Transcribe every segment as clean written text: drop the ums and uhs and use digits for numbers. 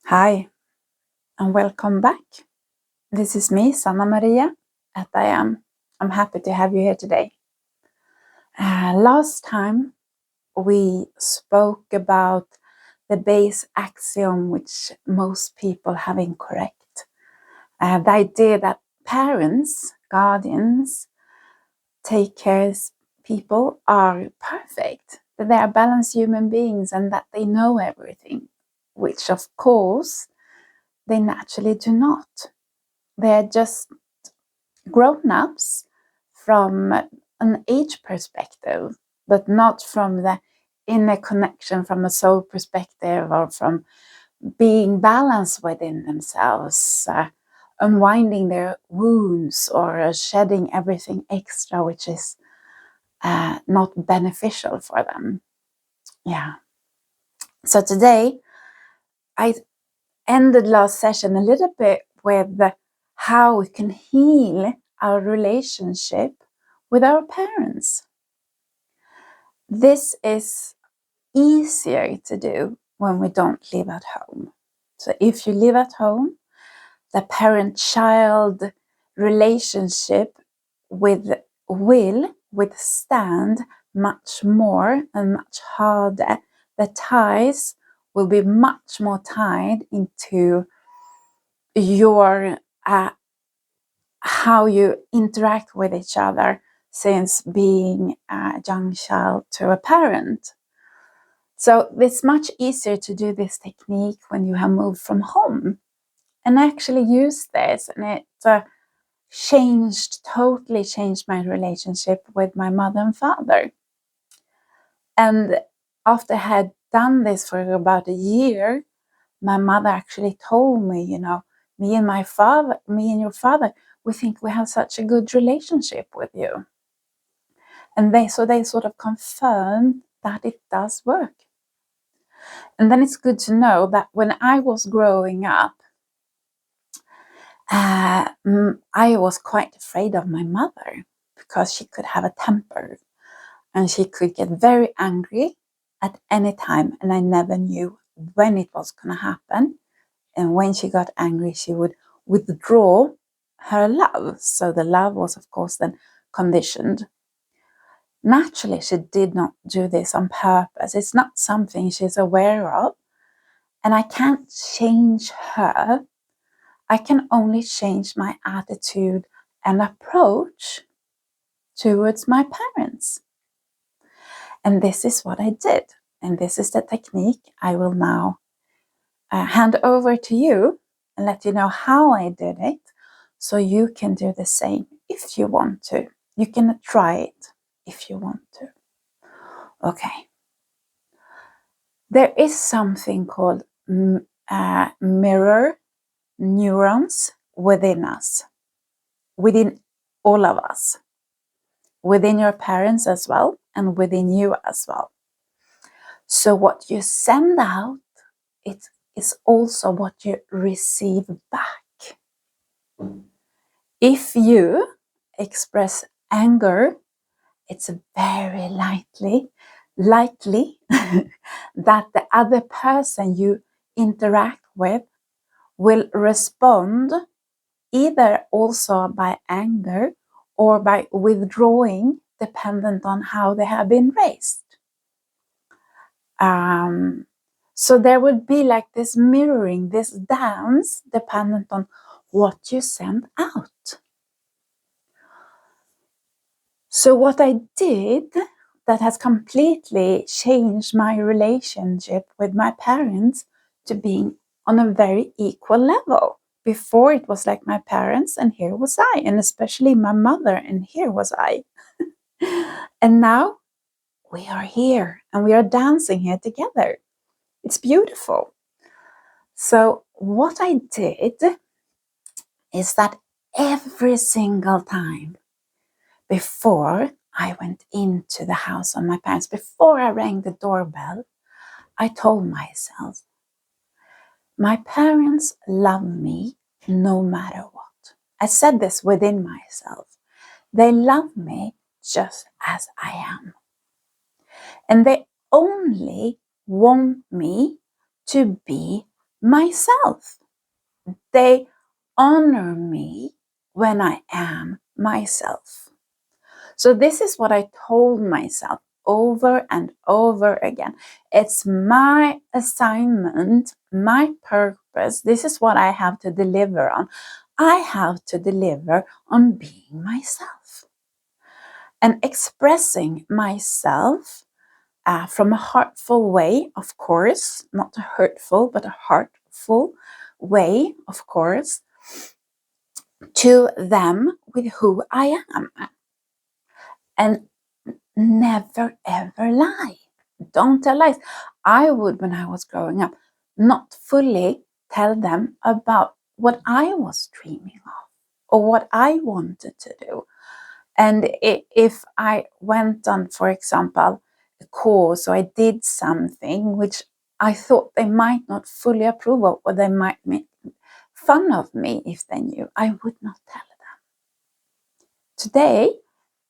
Hi, and welcome back. This is me, Sanna Maria, at I am. I'm happy to have you here today. Last time we spoke about the base axiom which most people have incorrect. The idea that parents, guardians, take care people are perfect, that they are balanced human beings and that they know everything, which of course they naturally do not. They're just grown-ups from an age perspective, but not from the inner connection, from a soul perspective, or from being balanced within themselves, unwinding their wounds, or shedding everything extra which is not beneficial for them. Yeah. So today, I ended last session a little bit with how we can heal our relationship with our parents. This is easier to do when we don't live at home. So if you live at home, the parent-child relationship will withstand much more and much harder. The ties will be much more tied into your how you interact with each other since being a young child to a parent. So it's much easier to do this technique when you have moved from home. And I actually used this, and it totally changed my relationship with my mother and father. And after I had done this for about a year, my mother actually told me, me and your father, we think we have such a good relationship with you. And they sort of confirmed that it does work. And then it's good to know that when I was growing up, I was quite afraid of my mother because she could have a temper and she could get very angry at any time, and I never knew when it was going to happen. And when she got angry, she would withdraw her love. So the love was, of course, then conditioned. Naturally, she did not do this on purpose. It's not something she's aware of. And I can't change her. I can only change my attitude and approach towards my parents. And this is what I did. And this is the technique I will now hand over to you and let you know how I did it, so you can do the same if you want to. You can try it if you want to. Okay. There is something called mirror neurons within us, within all of us, within your parents as well, and within you as well. So what you send out, it is also what you receive back. If you express anger, it's very likely that the other person you interact with will respond either also by anger or by withdrawing, dependent on how they have been raised. So there would be like this mirroring, this dance, dependent on what you send out. So what I did that has completely changed my relationship with my parents to being on a very equal level. Before it was like my parents and here was I, and especially my mother and here was I. And now we are here and we are dancing here together. It's beautiful. So what I did is that every single time before I went into the house of my parents, before I rang the doorbell, I told myself, my parents love me no matter what. I said this within myself. They love me just as I am. And they only want me to be myself. They honor me when I am myself. So this is what I told myself over and over again. It's my assignment, my purpose. This is what I have to deliver on. I have to deliver on being myself and expressing myself from a heartful way, of course, not a hurtful, but a heartful way, of course, to them with who I am. And never ever lie. Don't tell lies. I would, when I was growing up, not fully tell them about what I was dreaming of or what I wanted to do. And if I went on, for example, a course, or I did something which I thought they might not fully approve of, or they might make fun of me if they knew, I would not tell them. Today,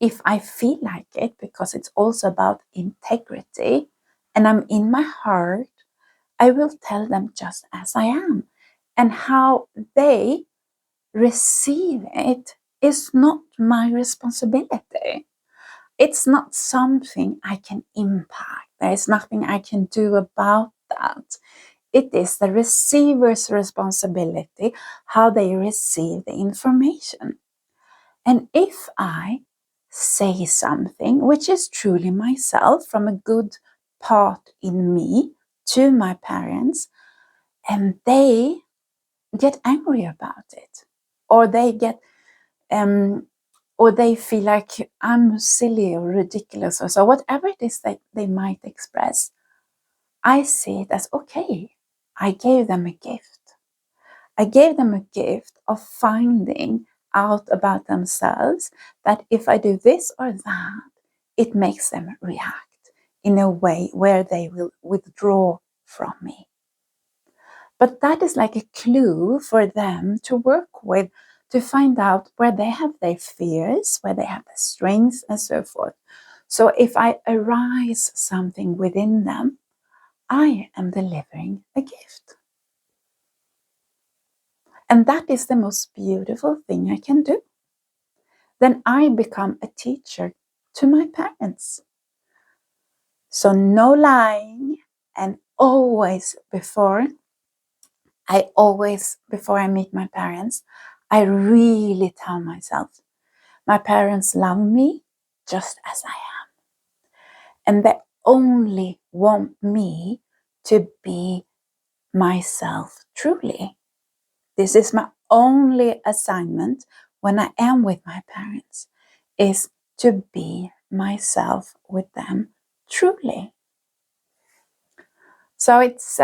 if I feel like it, because it's also about integrity and I'm in my heart, I will tell them just as I am. And how they receive it is not my responsibility. It's not something I can impact. There is nothing I can do about that. It is the receiver's responsibility how they receive the information. And if I say something which is truly myself from a good part in me to my parents, and they get angry about it, or they get or they feel like I'm silly or ridiculous, or so whatever it is that they might express, I see it as okay. I gave them a gift. I gave them a gift of finding out about themselves, that if I do this or that, it makes them react in a way where they will withdraw from me. But that is like a clue for them to work with, to find out where they have their fears, where they have their strengths, and so forth. So if I arise something within them, I am delivering a gift. And that is the most beautiful thing I can do. Then I become a teacher to my parents. So no lying, and before I meet my parents, I really tell myself, my parents love me just as I am. And they only want me to be myself truly. This is my only assignment when I am with my parents, is to be myself with them truly. So it's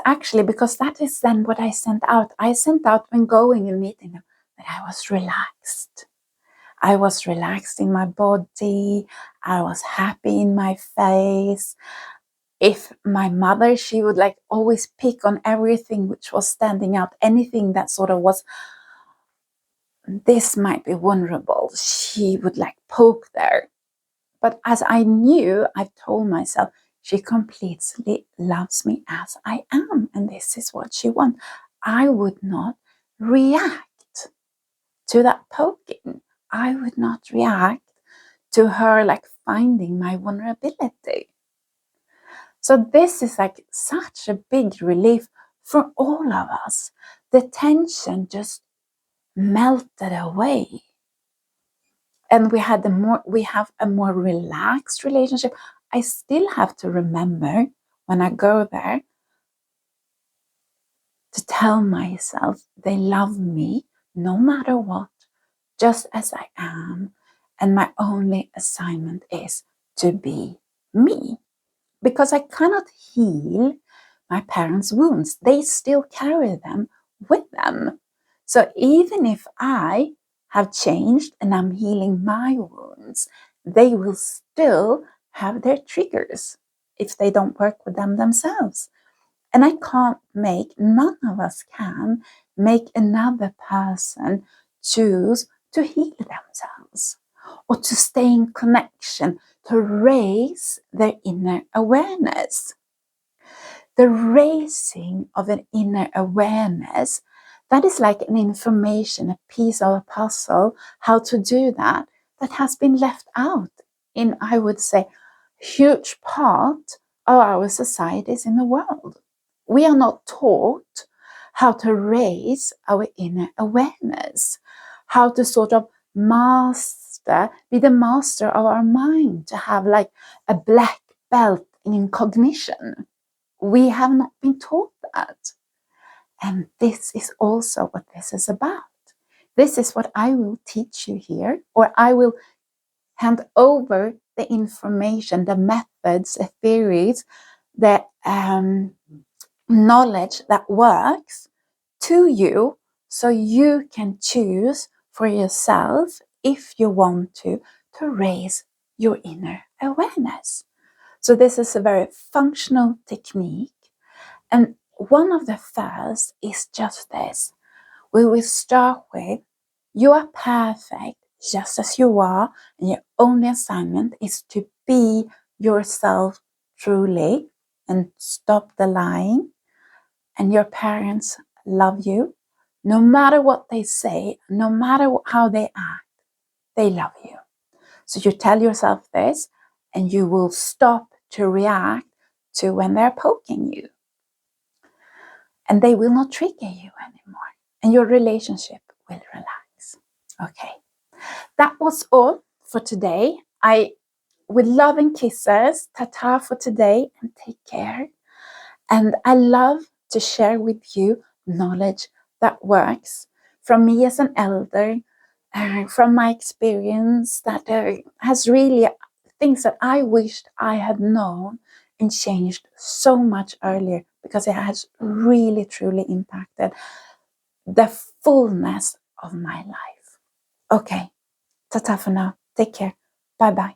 actually because that is then what I sent out. I sent out when going and meeting them that I was relaxed. I was relaxed in my body. I was happy in my face. If my mother, she would like always pick on everything which was standing out, anything that sort of was, this might be vulnerable, she would like poke there. But as I knew, I told myself, she completely loves me as I am, and this is what she wants. I would not react to that poking. I would not react to her like finding my vulnerability. So this is like such a big relief for all of us. The tension just melted away. And we have a more relaxed relationship. I still have to remember when I go there to tell myself they love me no matter what, just as I am. And my only assignment is to be me. Because I cannot heal my parents' wounds. They still carry them with them. So even if I have changed and I'm healing my wounds, they will still have their triggers if they don't work with them themselves. And none of us can make another person choose to heal themselves or to stay in connection, to raise their inner awareness. the raising of an inner awareness, that is like an information, a piece of a puzzle, how to do that, that has been left out in, I would say, huge part of our societies in the world. We are not taught how to raise our inner awareness, how to sort of be the master of our mind, to have like a black belt in cognition. We have not been taught that. And this is also what this is about. This is what I will teach you here, or I will hand over the information, the methods, the theories, the knowledge that works to you, so you can choose for yourself, if you want to raise your inner awareness. So this is a very functional technique. And one of the first is just this. We will start with, you are perfect just as you are, and your only assignment is to be yourself truly and stop the lying. And your parents love you. No matter what they say, no matter how they act, they love you. So you tell yourself this, and you will stop to react to when they're poking you. And they will not trigger you anymore. And your relationship will relax. Okay. That was all for today. With love and kisses, ta-ta for today, and take care. And I love to share with you knowledge that works from me as an elder, from my experience, that has really things that I wished I had known and changed so much earlier, because it has really, truly impacted the fullness of my life. Okay, ta-ta for now. Take care. Bye-bye.